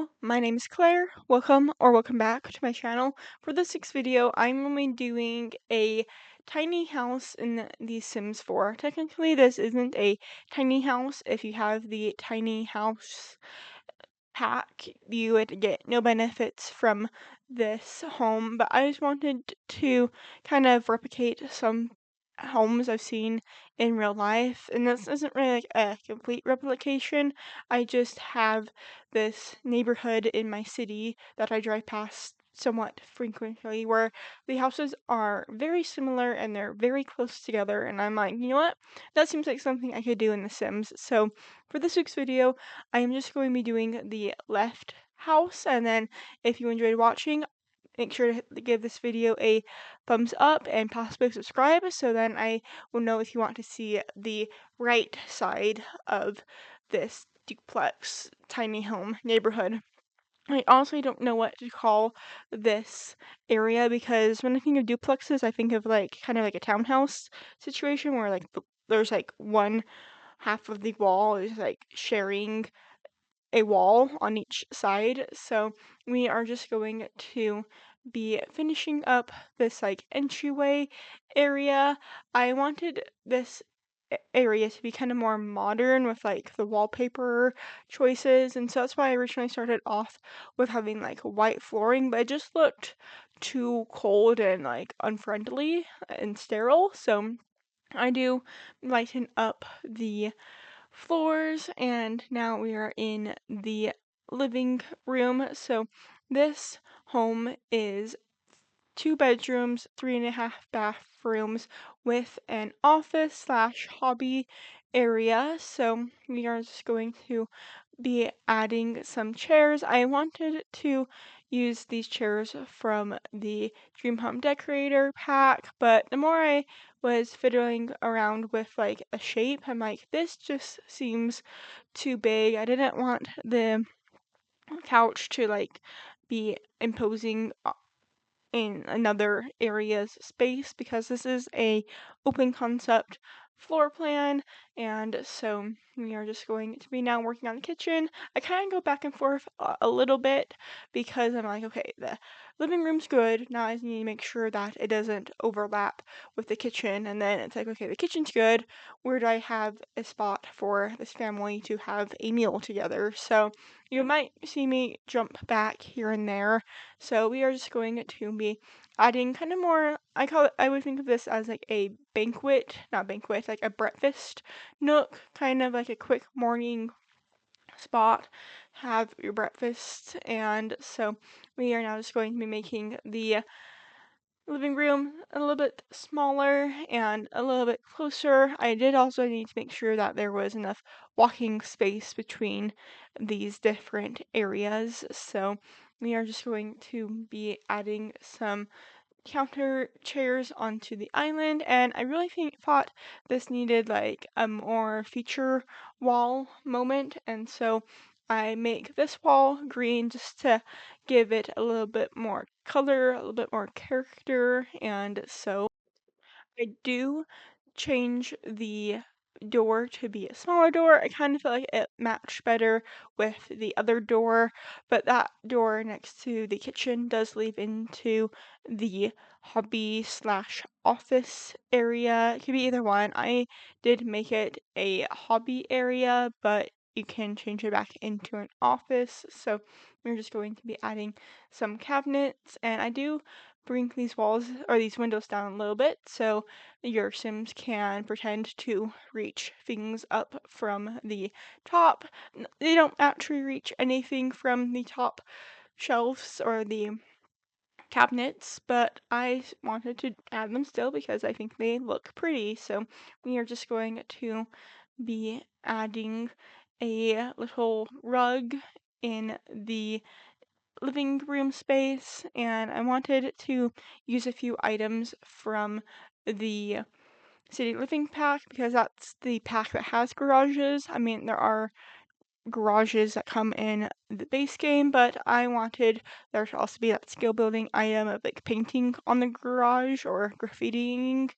Hello, my name is Claire. Welcome back to my channel. For this week's video, I'm going to be doing a tiny house in the Sims 4. Technically, this isn't a tiny house. If you have the tiny house pack, you would get no benefits from this home, but I just wanted to kind of replicate some homes I've seen in real life, and this isn't really like a complete replication. I just have this neighborhood in my city that I drive past somewhat frequently where the houses are very similar and they're very close together, and I'm like, you know what, that seems like something I could do in The Sims. So for this week's video, I am just going to be doing the left house, and then if you enjoyed watching, make sure to give this video a thumbs up and possibly subscribe so then I will know if you want to see the right side of this duplex tiny home neighborhood. I honestly don't know what to call this area because when I think of duplexes, I think of like kind of like a townhouse situation where like there's like one half of the wall is like sharing a wall on each side. So we are just going to be finishing up this like entryway area. I wanted this area to be kind of more modern with like the wallpaper choices, and so that's why I originally started off with having like white flooring, but it just looked too cold and like unfriendly and sterile. So I do lighten up the floors, and now we are in the living room. So this home is 2 bedrooms, 3.5 bathrooms with an office slash hobby area. So we are just going to be adding some chairs. I wanted to use these chairs from the Dream Home Decorator pack, but the more I was fiddling around with like a shape, I'm like, this just seems too big. I didn't want the couch to like be imposing in another area's space because this is a open concept floor plan, and so we are just going to be now working on the kitchen. I kind of go back and forth a little bit because I'm like, okay, the living room's good, now I just need to make sure that it doesn't overlap with the kitchen, and then it's like, okay, the kitchen's good, where do I have a spot for this family to have a meal together? So you might see me jump back here and there. So we are just going to be adding kind of more, I would think of this as like a banquet, not banquet, like a breakfast nook, kind of like a quick morning spot, have your breakfast. And so we are now just going to be making the living room a little bit smaller and a little bit closer. I did also need to make sure that there was enough walking space between these different areas. So we are just going to be adding some counter chairs onto the island, and I really thought this needed like a more feature wall moment, and so I make this wall green just to give it a little bit more color, a little bit more character, and so I do change the door to be a smaller door. I kind of feel like it matched better with the other door, but that door next to the kitchen does lead into the hobby slash office area. It could be either one. I did make it a hobby area, but you can change it back into an office. So we're just going to be adding some cabinets, and I do bring these walls or these windows down a little bit so your Sims can pretend to reach things up from the top. They don't actually reach anything from the top shelves or the cabinets, but I wanted to add them still because I think they look pretty. So we are just going to be adding a little rug in the living room space, and I wanted to use a few items from the City Living pack because that's the pack that has garages. I mean, there are garages that come in the base game, but I wanted there to also be that skill building item of like painting on the garage or graffitiing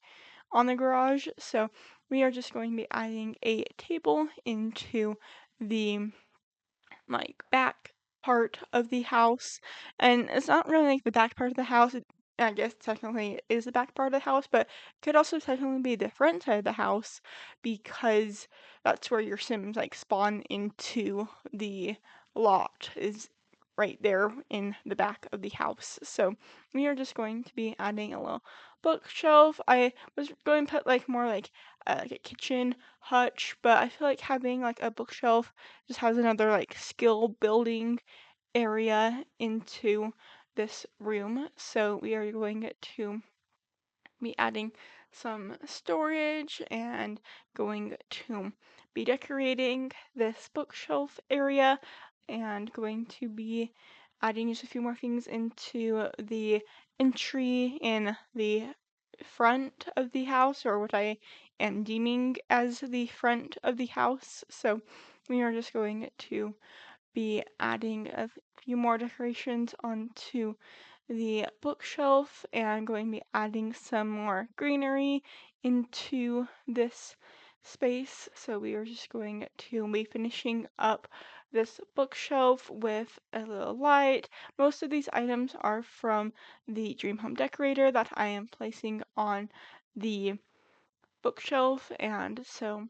on the garage. So we are just going to be adding a table into the like back part of the house, and it's not really like the back part of the house. I guess technically it is the back part of the house, but it could also technically be the front side of the house because that's where your Sims like spawn into the lot is right there in the back of the house. So we are just going to be adding a little bookshelf. I was going to put like a kitchen hutch, but I feel like having like a bookshelf just has another like skill building area into this room. So we are going to be adding some storage and going to be decorating this bookshelf area and going to be adding just a few more things into the entry in the front of the house, or what I am deeming as the front of the house. So we are just going to be adding a few more decorations onto the bookshelf and going to be adding some more greenery into this space. So we are just going to be finishing up this bookshelf with a little light. Most of these items are from the Dream Home Decorator that I am placing on the bookshelf, and so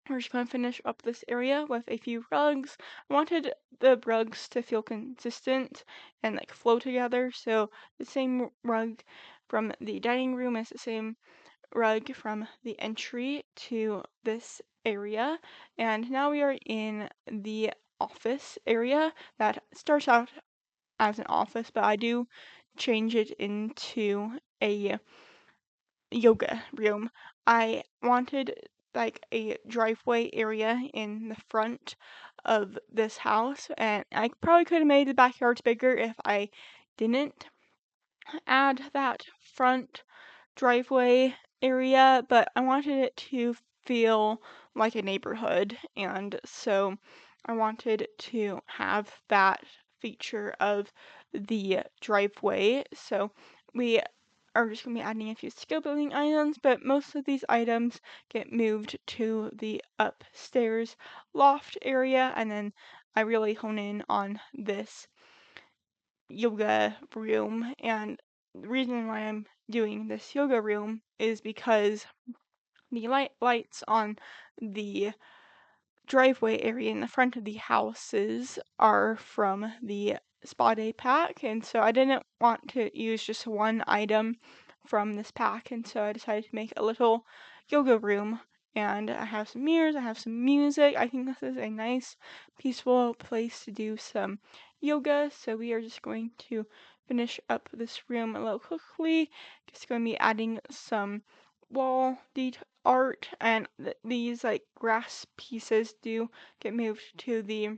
we're just going to finish up this area with a few rugs. I wanted the rugs to feel consistent and like flow together, so the same rug from the dining room is the same rug from the entry to this area. And now we are in the office area that starts out as an office, but I do change it into a yoga room. I wanted like a driveway area in the front of this house, and I probably could have made the backyards bigger if I didn't add that front driveway area, but I wanted it to feel like a neighborhood, and so I wanted to have that feature of the driveway. So we are just going to be adding a few skill building items, but most of these items get moved to the upstairs loft area, and then I really hone in on this yoga room. And the reason why I'm doing this yoga room is because the lights on the driveway area in the front of the houses are from the spa day pack, and so I didn't want to use just one item from this pack, and so I decided to make a little yoga room. And I have some mirrors, I have some music. I think this is a nice peaceful place to do some yoga, so we are just going to finish up this room a little quickly. Just going to be adding some wall art, and these like grass pieces do get moved to the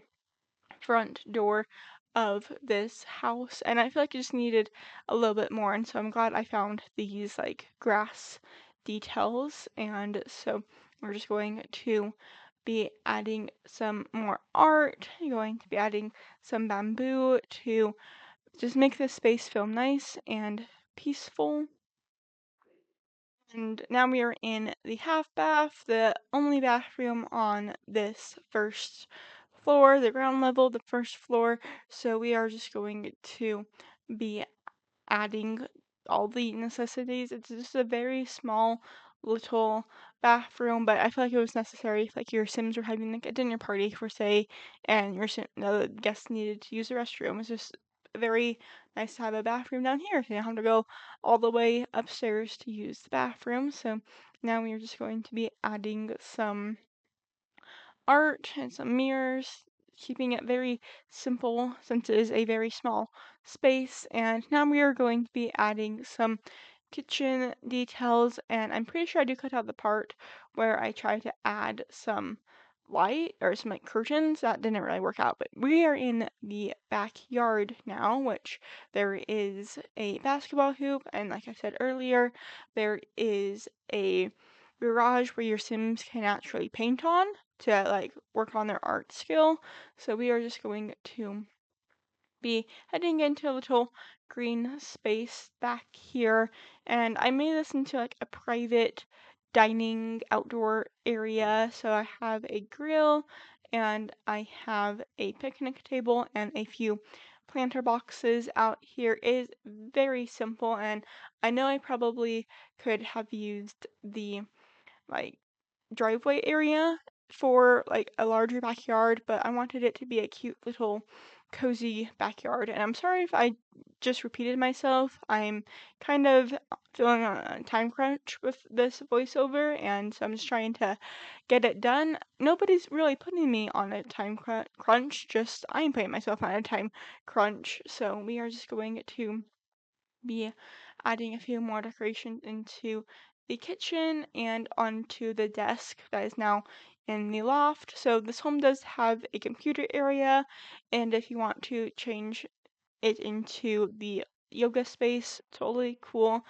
front door of this house, and I feel like I just needed a little bit more, and so I'm glad I found these like grass details. And so we're just going to be adding some more art, going to be adding some bamboo to just make this space feel nice and peaceful. And now we are in the half bath, the only bathroom on this first floor, the ground level, the first floor. So we are just going to be adding all the necessities. It's just a very small little bathroom, but I feel like it was necessary if like your Sims were having like a dinner party for say, and the guests needed to use the restroom. It's just very nice to have a bathroom down here, so you don't have to go all the way upstairs to use the bathroom. So now we are just going to be adding some art and some mirrors, keeping it very simple since it is a very small space. And now we are going to be adding some kitchen details, and I'm pretty sure I do cut out the part where I try to add some light or some like curtains. That didn't really work out, but we are in the backyard now, which there is a basketball hoop, and like I said earlier, there is a garage where your Sims can actually paint on to like work on their art skill. So we are just going to be heading into a little green space back here, and I made this into like a private dining outdoor area. So I have a grill and I have a picnic table and a few planter boxes out here. It is very simple, and I know I probably could have used the like driveway area for like a larger backyard, but I wanted it to be a cute little cozy backyard. And I'm sorry if I just repeated myself. I'm kind of feeling on a time crunch with this voiceover, and so I'm just trying to get it done. Nobody's really putting me on a time crunch, just I'm putting myself on a time crunch. So we are just going to be adding a few more decorations into the kitchen and onto the desk that is now in the loft. So this home does have a computer area, and if you want to change it into the yoga space, totally cool.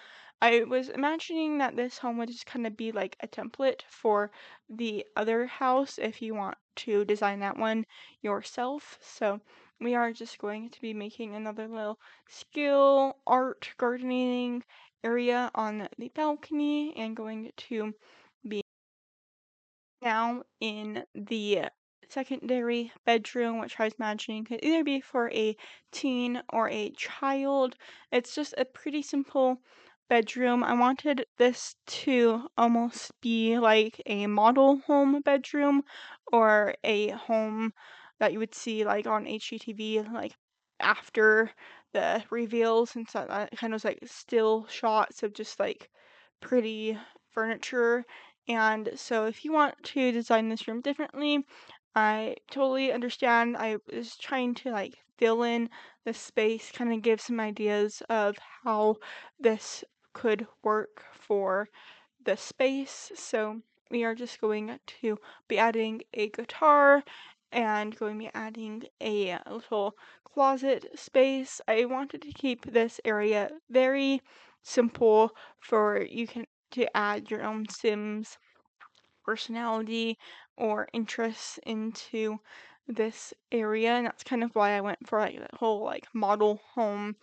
I was imagining that this home would just kind of be like a template for the other house if you want to design that one yourself. So we are just going to be making another little skill art gardening area on the balcony and going to be now in the secondary bedroom, which I was imagining could either be for a teen or a child. It's just a pretty simple bedroom. I wanted this to almost be like a model home bedroom or a home that you would see like on HGTV, like after the reveals and stuff. That kind of was like still shots of just like pretty furniture. And so if you want to design this room differently, I totally understand. I was trying to like fill in the space, kind of give some ideas of how this could work for the space. So we are just going to be adding a guitar and going to be adding a little closet space. I wanted to keep this area very simple for you can to add your own Sims personality or interests into this area, and that's kind of why I went for like that whole like model home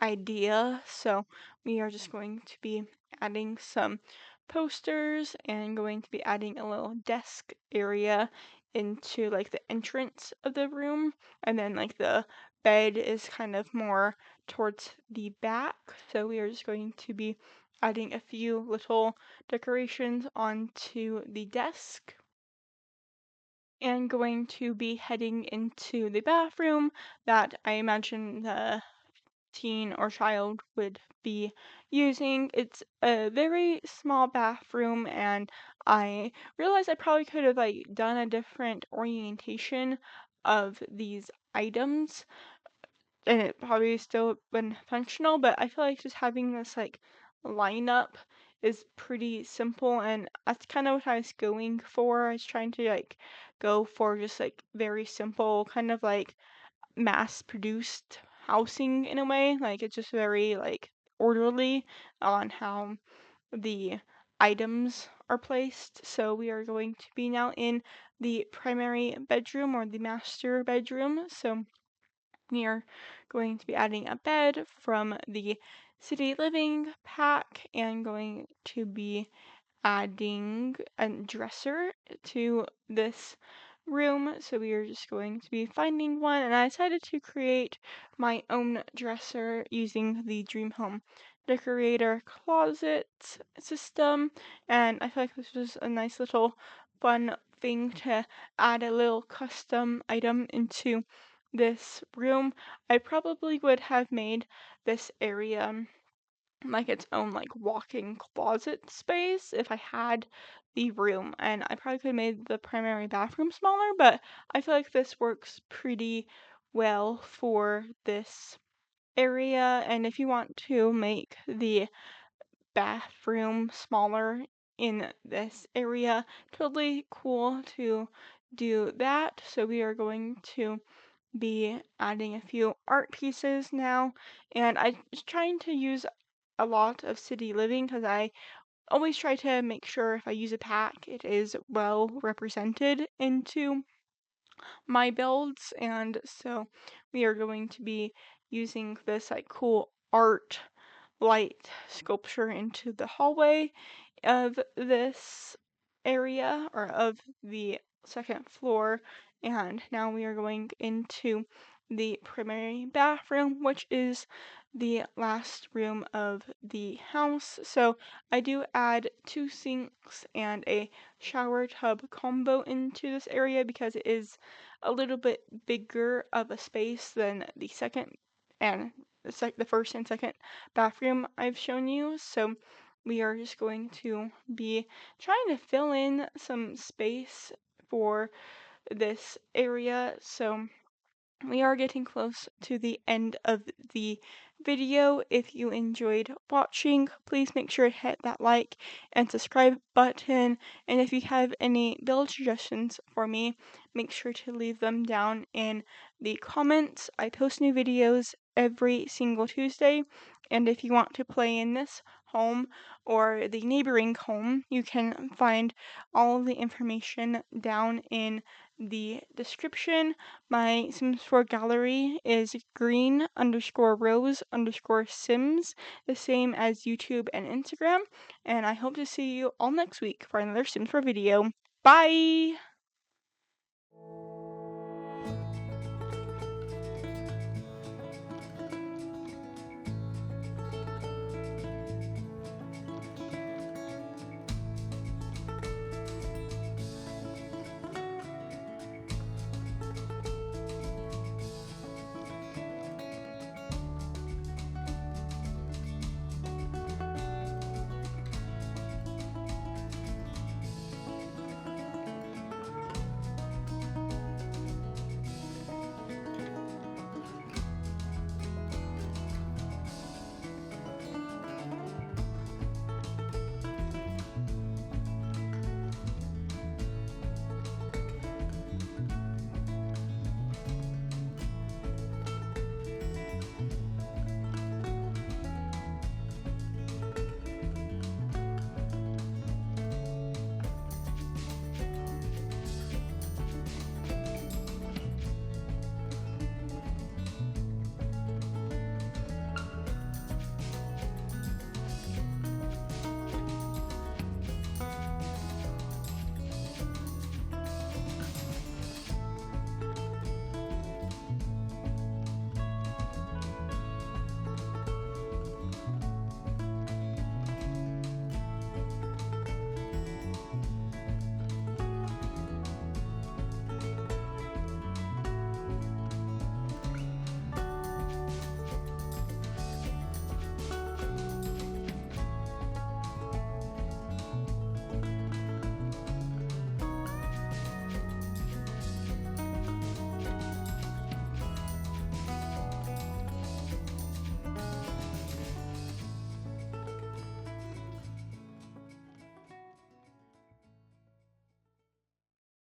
idea. So we are just going to be adding some posters and going to be adding a little desk area into like the entrance of the room, and then like the bed is kind of more towards the back. So we are just going to be adding a few little decorations onto the desk and going to be heading into the bathroom that I imagine the teen or child would be using. It's a very small bathroom, and I realized I probably could have like done a different orientation of these items and it probably still been functional, but I feel like just having this like lineup is pretty simple, and that's kind of what I was going for. I was trying to like go for just like very simple, kind of like mass produced housing in a way. Like it's just very like orderly on how the items are placed. So we are going to be now in the primary bedroom or the master bedroom. So we are going to be adding a bed from the City Living pack and going to be adding a dresser to this room. So we are just going to be finding one, and I decided to create my own dresser using the Dream Home Decorator closet system. And I feel like this was a nice little fun thing to add a little custom item into this room. I probably would have made this area like its own like walk-in closet space if I had the room, and I probably could have made the primary bathroom smaller, but I feel like this works pretty well for this area. And if you want to make the bathroom smaller in this area, totally cool to do that. So we are going to be adding a few art pieces now, and I was trying to use a lot of City Living because I always try to make sure if I use a pack, it is well represented into my builds, and so we are going to be using this like cool art light sculpture into the hallway of this area or of the second floor And now we are going into the primary bathroom, which is the last room of the house. So I do add 2 sinks and a shower tub combo into this area because it is a little bit bigger of a space than the second and the first and second bathroom I've shown you. So we are just going to be trying to fill in some space for this area. So we are getting close to the end of the video. If you enjoyed watching, please make sure to hit that like and subscribe button. And if you have any build suggestions for me, make sure to leave them down in the comments. I post new videos every single Tuesday. And if you want to play in this home or the neighboring home, you can find all of the information down in the description. My Sims 4 gallery is green_rose_sims, the same as YouTube and Instagram. And I hope to see you all next week for another Sims 4 video. Bye!